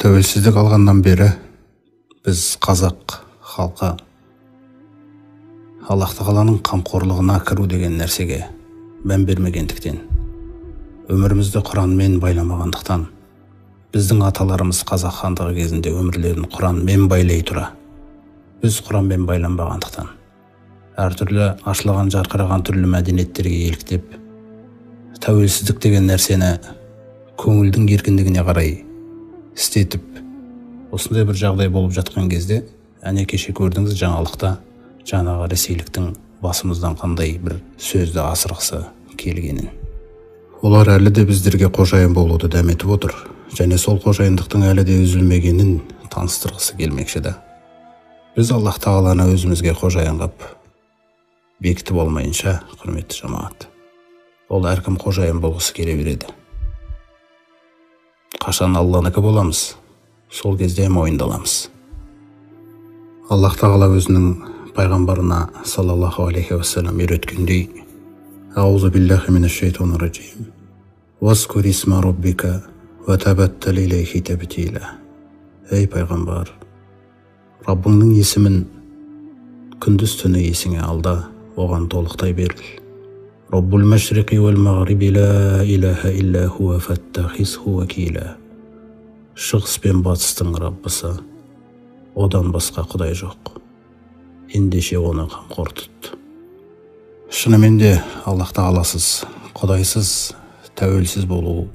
Тәуелсіздік алғаннан бері біз қазақ халқы Аллах тағаланың қамқорлығына кіру деген нәрсеге мән бермегендіктен, өмірімізді Құранмен байламағандықтан, біздің аталарымыз қазақ хандығы кезінде өмірлерін Құранмен байлай тұра, біз Құранмен байланбағандықтан, әртүрлі ашылған жарқыраған түрлі мәдениеттерге еліктеп, тәуелсіздік деген нәрсені көңілдің еркіндігіне қарай істетіп, осындай бір жағдай болып жатқан кезде, әне кеше көрдіңіз жаңалықта жаңағы ресейліктің басымыздан қандай бір сөзді асырғысы келгенін. Олар әлі де біздерге қожайын болуды дәметіп отыр, және сол қожайындықтың әлі де үзілмегенін таныстырғысы келмекші да. Біз Аллах тағаланы өзімізге қожайын қып бекітіп алмайынша, құрметті жамағат, ол әркім қожайын болғысы келе береді. Қашан Алланыкі боламыз, сол кезде мойындаламыз. Аллах тағала өзінің пайғамбарына саллаллаху алейхи уассалам үйреткендей: Аузу биллахи минаш шайтанир раджим. Васкур исма роббика ва табаттал илейхи табтила. Ей пайғамбар, Раббыңның есімін күндіз түні есіңе алда, оған толықтай беріл. Раббул машриқи вал мағриби ла илаха илля хуа фаттахизху вакила. Шығыс пен батыстың Раббысы, одан басқа құдай жоқ. Ендеше оны қамқор тұт. Шынымен де Аллах тағаласыз, құдайсыз тәуелсіз болу,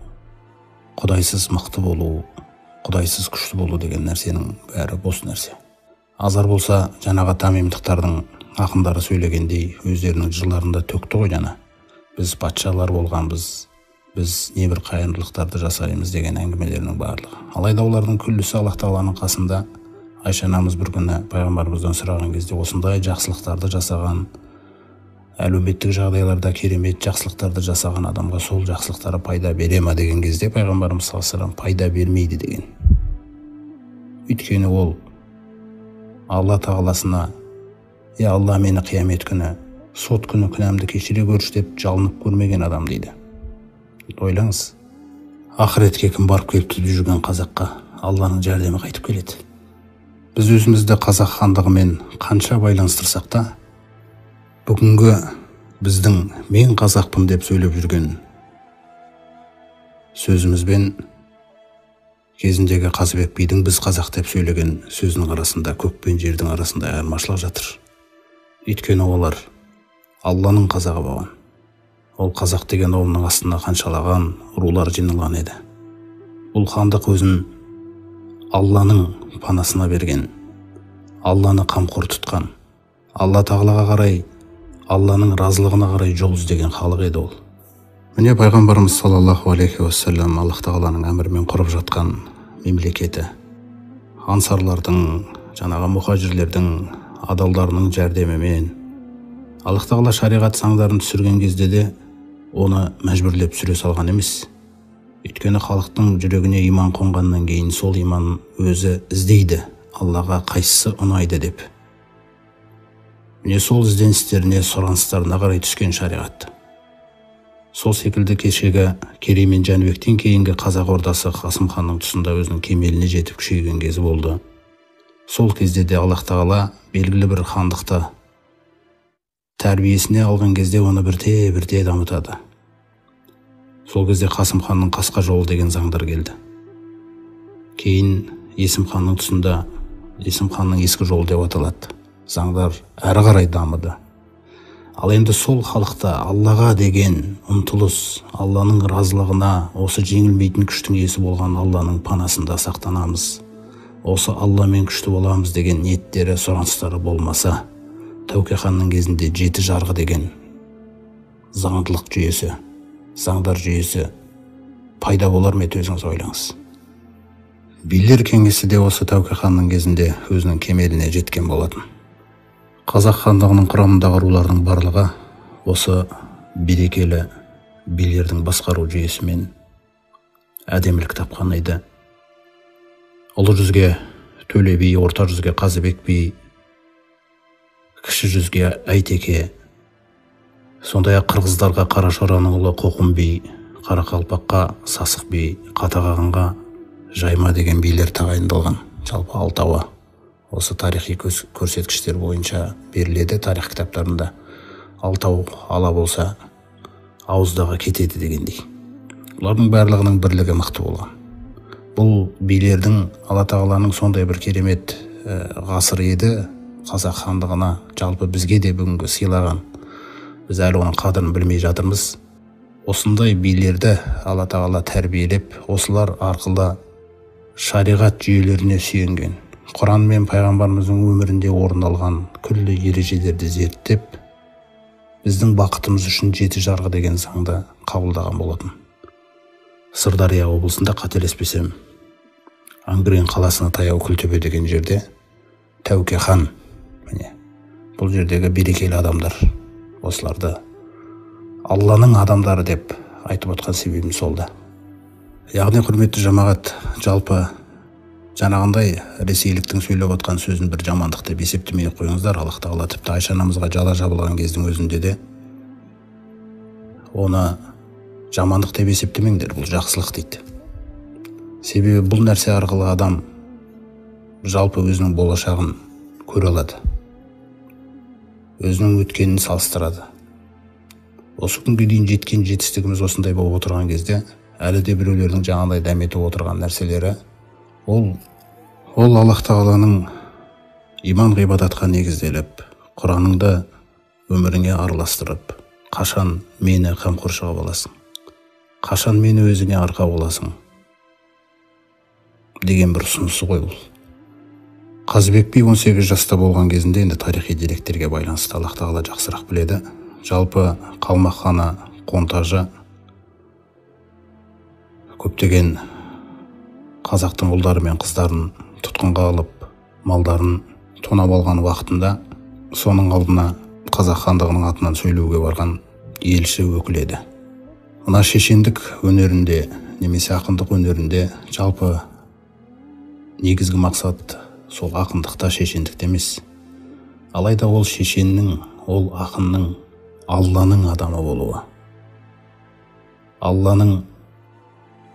құдайсыз мықты болу, құдайсыз күшті болу деген нәрсенің бәрі бос нәрсе. Азар болса, жаңағы тамимдықтардың ақындары сөйлегендей, өздерінің жырларында төкті ғой жана. Біз патшалар болғанбыз, біз небір қайырымдылықтарды жасаймыз деген әңгімелерінің барлығы. Алайда олардың күллісі Аллах тағаланың қасында. Айша анамыз бір күні пайғамбарымыздан сұраған кезде, осындай жақсылықтарды жасаған, әлеуметтік жағдайларда керемет жақсылықтарды жасаған адамға сол жақсылықтары пайда бере ма деген кезде, пайғамбарымыз саллаллаху алейхи вассалам пайда бермейді деген. Өйткені ол Алла тағаласына: «Е Алла, мені қиямет күні, сот күні күнәмді кешіре көрші» деп жалынып көрмеген адам дейді. Ойлаңыз, ақыретке кім барып келіп жүрген қазаққа Алланың жәрдемі қайтып келеді. Біз өзімізді қазақ хандығымен қанша байланыстырсақ та, бүгінгі біздің мен қазақпын деп сөйлеп жүрген сөзімізбен кезіндегі Қазыбек бидің біз қазақ деп сөйлеген сөзінің арасында, көк пен жердің арасында айырмашылық жатыр. Өйткені олар Алланың қазағы болған. Ол қазақ деген ұғымның астына қаншалаған рулар жиналған еді. Бұл хандық өзін Алланың панасына берген, Алланы қамқор тұтқан, Алла тағалаға қарай, Алланың разылығына қарай жол іздеген халық еді ол. Міне пайғамбарымыз саллаллаху алейхи уассалам Аллах тағаланың әмірімен құрып жатқан мемлекеті, ансарлардың, жаңағы мұхажирлердің, адалдарының жәрдемімен, Аллах тағала шариғат заңдарын түсірген кезде де оны мәжбүрлеп түсіре салған емес. Өйткені халықтың жүрегіне иман қонғаннан кейін сол иман өзі іздейді, Аллаға қайсысы ұнайды деп. Міне сол ізденістеріне, сұраныстарына қарай түскен шариғат. Сол секілді кешегі Керей мен Жәнібектен кейінгі қазақ ордасы Қасым ханның тұсында өзінің кемеліне жетіп күшейген кезі болды. Сол кезде де Аллах тағала белгілі бір хандықты тәрбиесіне алған кезде оны бірте-бірте дамытады. Сол кезде Қасым ханның қасқа жолы деген заңдар келді. Кейін Есім ханның тұсында Есім ханның ескі жолы деп аталады. Заңдар әрі қарай дамыды. Ал енді сол халықта Аллаға деген ұмтылыс, Алланың разылығына, осы жеңілмейтін күштің иесі болған Алланың панасында сақтанамыз, осы Алламен күшті боламыз деген ниеттері, сұраныстары болмаса, Тәуке ханның кезінде 7 жарғы деген заңдылық жүйесі, заңдар жүйесі пайда болар ма еді, өзіңіз ойлаңыз. Билер кеңесі де осы Тәуке ханның кезінде өзінің кемеліне жеткен болатын. Қазақ хандығының құрамындағы рулардың барлығы осы берекелі билердің басқару жүйесімен әдемілік тапқан еді. Ұлы жүзге Төле би, орта жүзге Қазыбек би, кіші жүзге Әйтеке, сондай-ақ қырғыздарға Қарашораның ұлы Қоқым би, Қарақалпаққа Сасық би, Қатағанға Жайма деген билер тағайындалған. Жалпы алтауы осы тарихи көрсеткіштер бойынша беріледі тарих кітаптарында. Алтау ала болса ауыздағы кетеді дегендей. Бұлардың барлығының бірлігі мықты болған. Бұл билердің, Алла тағаланың сондай бір керемет ғасыры еді, қазақ хандығына, жалпы бізге де бүгінгі сыйлаған. Біз әлі оның қадірін білмей жатырмыз. Осындай билерді Алла тағала тәрбиелеп, осылар арқылы шариғат жүйелеріне сүйенген, Құран мен пайғамбарымыздың өмірінде орын алған күллі ережелерді зерттеп, біздің бақытымыз үшін 7 жарғы деген заңды қабылдаған болатын. Сырдария облысында, қателеспесем, Ангрен қаласына таяу Күлтөбе деген жерде Тәуке хан, бұл жердегі берекелі адамдар, осыларды Алланың адамдары деп айтып отқан себебім солда. Яғни, құрметті жамағат, жалпы жаңағындай ресейліктің сөйлеп отқан сөзін бір жамандық деп есептемей қойыңыздар. Аллах тағала тіпті Айша анамызға жала жабылған кездің өзінде де оны жамандық деп есептемеңдер, бұл жақсылық дейді. Себебі бұл нәрсе арқылы адам жалпы өзінің болашағын көре алады, өзінің өткенін салыстырады. Осы күнге дейін жеткен жетістігіміз осындай болып отырған кезде, әлі де біреулердің жаңағыдай дәметіп отырған нәрселері, ол Аллах тағаланың иман ғибадатқа негізделіп, Құраныңды өміріңе араластырып, қашан мені қамқоршыға боласың, қашан мені өзіне арқа боласың деген бір ұсынысы ғой бұл. Қазыбек би 18 жаста болған кезінде, енді тарихи деректерге байланысты Аллах тағала жақсырақ біледі, жалпы қалмақ ханы Қонтажы көптеген қазақтың ұлдары мен қыздарын тұтқынға алып, малдарын тонап алған уақытында, соның алдына қазақ хандығының атынан сөйлеуге барған елші өкіл еді. Мына шешендік өнерінде, немесе ақындық өнерінде жалпы негізгі мақсат сол ақындықта, шешендікте емес. Алайда ол шешеннің, ол ақынның Алланың адамы болуы, Алланың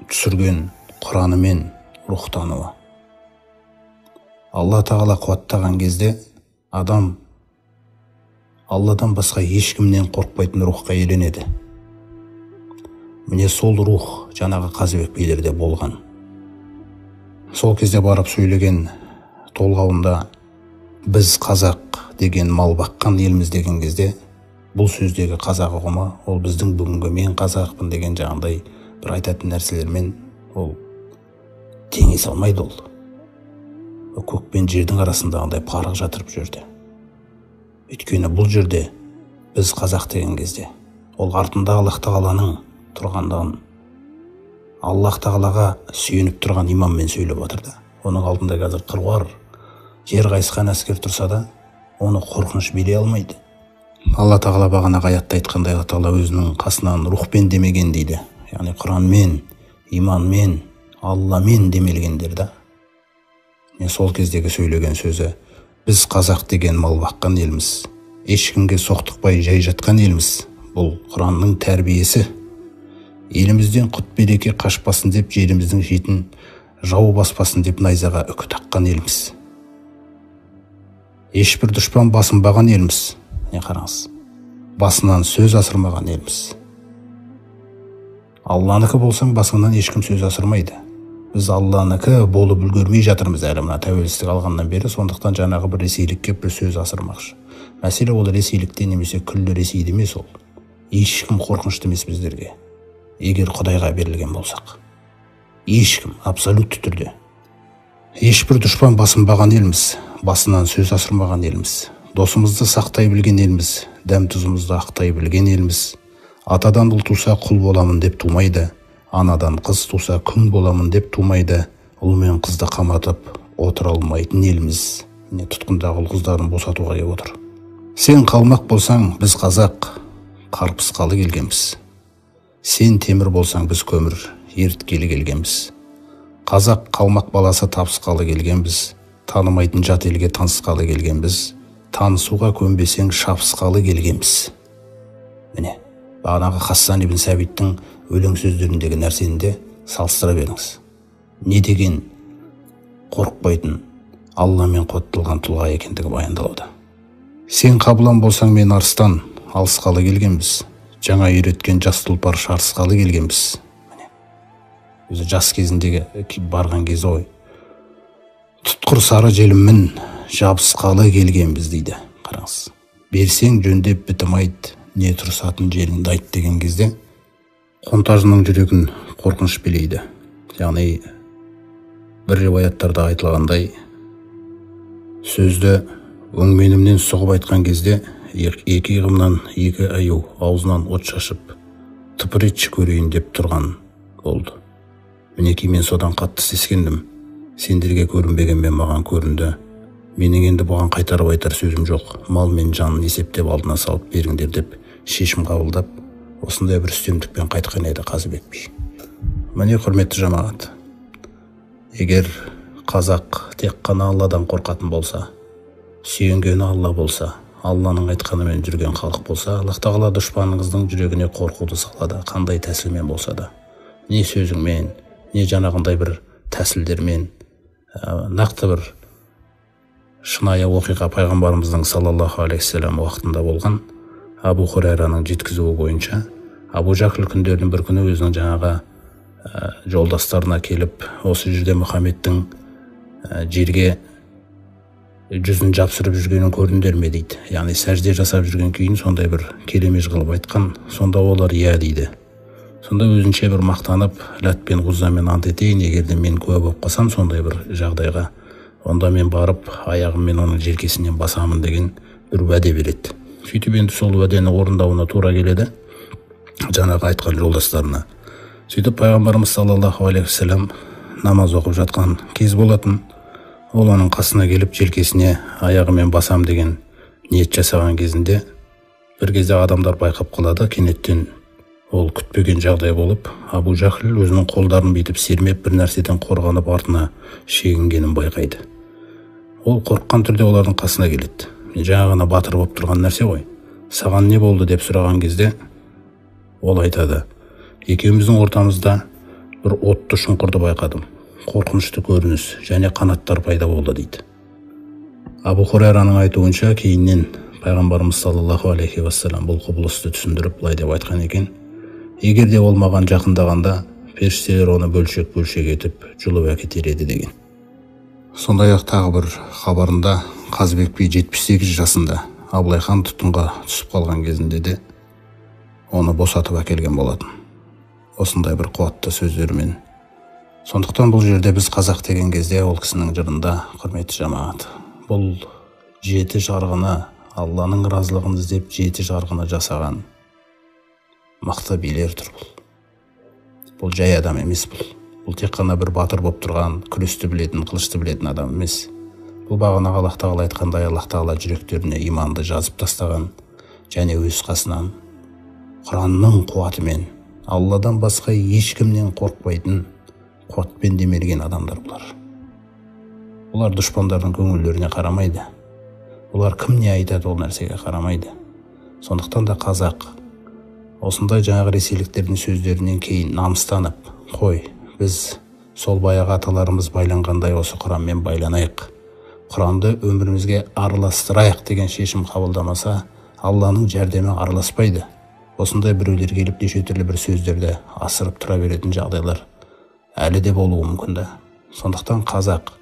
түсірген Құранымен рухтануы. Алла тағала қуаттаған кезде адам Алладан басқа ешкімнен қорқпайтын рухқа еленеді. Міне сол рух жаңағы Қазыбек билерде болған. Сол кезде барып сөйлеген толғауында біз қазақ деген мал баққан елміз деген кезде, бұл сөздегі қазақ ұғымы, ол біздің бүгінгі мен қазақпын деген жаңағыдай бір айтатын нәрселермен ол теңесе алмайды. Ол көк пен жердің арасындағындай парық жатырып жүрді. Өйткені бұл жерде біз қазақ деген кезде ол артында Аллах тағаланың тұрғандығын, Аллах тағалаға сүйеніп тұрған имаммен сөйлеп отырды. Оның алдында қазір қыруар жер қайысқан әскер тұрса да, оны қорқыныш билей алмайды. Алла тағала бағанағы аятта айтқандай, Алла тағала өзінің қасынан рухпен демеген дейді. Яғни Құранмен, иманмен, Алламен демелгендер да. Сол кездегі сөйлеген сөзі: біз қазақ деген мал баққан елміз, ешкімге соқтықпай жай жатқан елміз. Бұл Құранның тәрбиесі. Елімізден құт береке қашпасын деп, жеріміздің шетін жау баспасын деп найзаға үкі таққан елміз. Ешбір дұшпан басынбаған елміз. Не қараңыз, басынан сөз асырмаған елміз. Алланыкі болсаң, басыңнан ешкім сөз асырмайды. Біз Алланыкі болып үлгермей жатырмыз әлі мына тәуелсіздік алғаннан бері. Сондықтан жаңағы бір ресейлікке бір сөз асырмақшы. Мәселе ол ресейлікте немесе күллі Ресейде емес, ол ешкім қорқынышты емес біздерге. Егер Құдайға берілген болсақ, ешкім, абсолютті түрде. Ешбір дұшпан басынбаған елміз, басынан сөз асырмаған елміз. Досымызды сақтай білген елміз, дәм тұзымызды ақтай білген елміз. Атадан ұл туса құл боламын деп тумайды, анадан қыз туса күң боламын деп тумайды. Ұл мен қызды қаматып отыра алмайтын елміз. Міне тұтқындағы ұл қыздарын босатуға келіп отыр. Сен қалмақ болсаң, біз қазақ қарпысқалы келгенбіз. Сен темір болсаң, біз көмір еріткелі келгенбіз. Қазақ қалмақ баласы табысқалы келгенбіз. Танымайтын жат елге танысқалы келгенбіз. Танысуға көнбесең, шапысқалы келгенбіз. Міне, бағанағы Хасан ибн Сәбиттің өлең сөздеріндегі нәрсені де салыстыра беріңіз. не деген қорықпайтын Алламен қуатталған тұлға екендігі баяндалуда. Сен қабылан болсаң, мен арыстан, алысқалы келгенбіз. Жаңа үйреткен жас тұлпар шарысқалы келгенбіз. Өзі жас кезіндегі барған кезі ғой. Тұтқыр сары желіммін, жабысқалы келгенбіз дейді. Қараңыз. Берсең жөндеп бітім айт, не тұрсатын жеріңді айт деген кезде қонтажының жүрегін қорқыныш билейді. Яғни бір риwаяттарда айтылғандай, сөзді өңменімнен соғып айтқан кезде екі иығымнан екі аю аузынан от шашып тыпыр етші көрейін деп тұрған болды. Мінекей мен содан қатты сескендім. Сендерге көрінбеген мен маған көрінді. Менің енді бұған қайтарып айтар сөзім жоқ. Мал мен жанын есептеп алдына салып беріңдер деп шешім қабылдап, осындай бір үстемдікпен қайтқан еді Қазыбек би. Міне құрметті жамағат, егер қазақ тек қана Алладан қорқатын болса, сүйенгені Алла болса, Алланың айтқанымен жүрген халық болса, Аллах тағала дұшпаныңыздың жүрегіне қорқуды салады, қандай тәсілмен болса да. Не сөзіңмен, не жаңағындай бір тәсілдермен, нақты бір шынайы оқиға пайғамбарымыздың саллаллаху алейхи вассалам уақытында болған Абу Хурайраның жеткізуі бойынша, Абу Жахл күндердің бір күні өзінің жаңағы жолдастарына келіп, осы жерде Мұхаммедтің жерге жүзін жапсырып жүргенін көрдіңдер ме дейді. Яғни сәжде жасап жүрген күйін сондай бір келемеж қылып айтқан. Сонда олар иә дейді. Сонда өзінше бір мақтанып, Лат пен Ғуззамен ант етейін, егерде мен куә болып қалсам сондай бір жағдайға, онда мен барып аяғыммен оның желкесінен басамын деген бір уәде береді. Сөйтіп енді сол уәдені орындауына тура келеді жаңағы айтқан жолдастарына. Сөйтіп пайғамбарымыз саллаллаху алейхи вассалам намаз оқып жатқан кез болатын. Ол оның қасына келіп желкесіне аяғымен басам деген ниет жасаған кезінде бір кезде адамдар байқап қалады. Кенеттен ол күтпеген жағдай болып, Абу Жахл өзінің қолдарын бүйтіп сермеп бір нәрседен қорғанып артына шегінгенін байқайды. Ол қорыққан түрде олардың қасына келеді. Жаңа ғана батыр болып тұрған нәрсе ғой. Саған не болды деп сұраған кезде ол айтады: екеуміздің ортамызда бір отты шұңқырды байқадым. Қорқынышты көрініс және қанаттар пайда болды дейді. Абу Хурайраның айтуынша кейіннен пайғамбарымыз саллаллаху алейхи вассалам бұл құбылысты түсіндіріп былай деп айтқан екен: егер де ол маған жақындағанда, періштелер оны бөлшек-бөлшек етіп жұлып әкетер еді деген. Сондай-ақ тағы бір хабарында Қазыбек би 78 жасында Абылай хан тұтқынға түсіп қалған кезінде де оны босатып әкелген болатын. Осындай бір қуатты сөздермен. Сондықтан бұл жерде біз қазақ деген кезде ол кісінің жырында, құрметті жамағат, бұл жеті жарғыны, Алланың разылығын іздеп жеті жарғыны жасаған мықты билер тұр бұл. Бұл жай адам емес бұл. Бұл тек қана бір батыр болып тұрған, күресті білетін, қылышты білетін адам емес. Бұл бағанағы Аллах тағала айтқандай, Аллах тағала жүректеріне иманды жазып тастаған және өз қасынан Құранның қуатымен Алладан басқа ешкімнен қорықпайтын қуатпен демелген адамдар бұлар. Бұлар дұшпандардың көңілдеріне қарамайды. Бұлар кім не айтады ол нәрсеге қарамайды. Сондықтан да қазақ осындай жаңағы ресейліктердің сөздерінен кейін намыстанып, қой, біз сол баяғы аталарымыз байланғандай осы Құранмен байланайық, Құранды өмірімізге араластырайық деген шешім қабылдамаса, Алланың жәрдемі араласпайды. Осындай біреулер келіп неше түрлі бір сөздерді асырып тұра беретін жағдайлар әлі де болуы мүмкін да. Сондықтан қазақ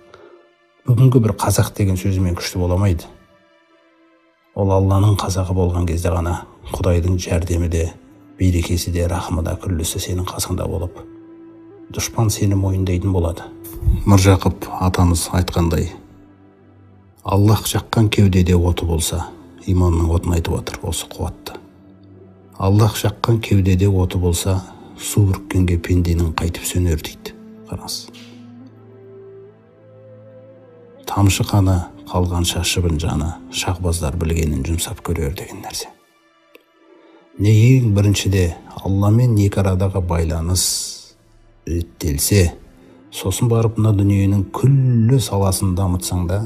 бүгінгі бір қазақ деген сөзімен күшті боламайды. Ол Алланың қазағы болған кезде ғана Құдайдың жәрдемі де, берекесі де, рахымы да күллісі сенің қасыңда болып, дұшпан сені мойындайтын болады. Міржақып атамыз айтқандай, Аллах жаққан кеудеде оты болса, иманның отын айтып отыр, осы қуатты. Аллах жаққан кеудеде оты болса, су бүріккенге пенденің қайтып сөнер дейді. Қараңыз. Тамшы қаны қалған шашыбын жаны, шахбаздар білгенін жұмсап көрер деген нәрсе. Не ең біріншіде Алламен екі арадағы байланыс реттелсе, сосын барып мына дүниенің күллі саласын дамытсаң да,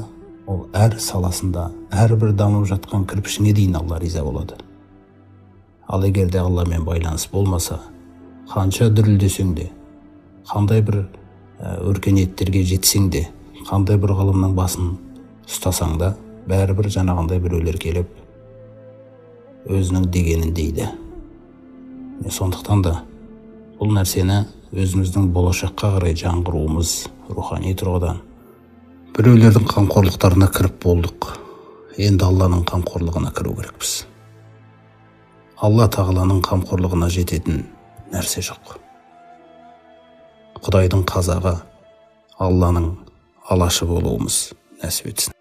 ол әр саласында, әрбір дамып жатқан кірпішіңе дейін Алла риза болады. Ал егер де Алламен байланыс болмаса, қанша дүрілдесең де, қандай бір өркениеттерге жетсең де, қандай бір ғылымның басын ұстасаң да, бәрібір жаңағындай біреулер келіп өзінің дегенін дейді. Сондықтан да бұл нәрсені өзіміздің болашаққа қарай жаңғыруымыз, рухани тұрғыдан біреулердің қамқорлықтарына кіріп болдық. Енді Алланың қамқорлығына кіру керекпіз. Алла тағаланың қамқорлығына жететін нәрсе жоқ. Құдайдың қазағы, Алланың алашы болуымыз нәсіп етсін.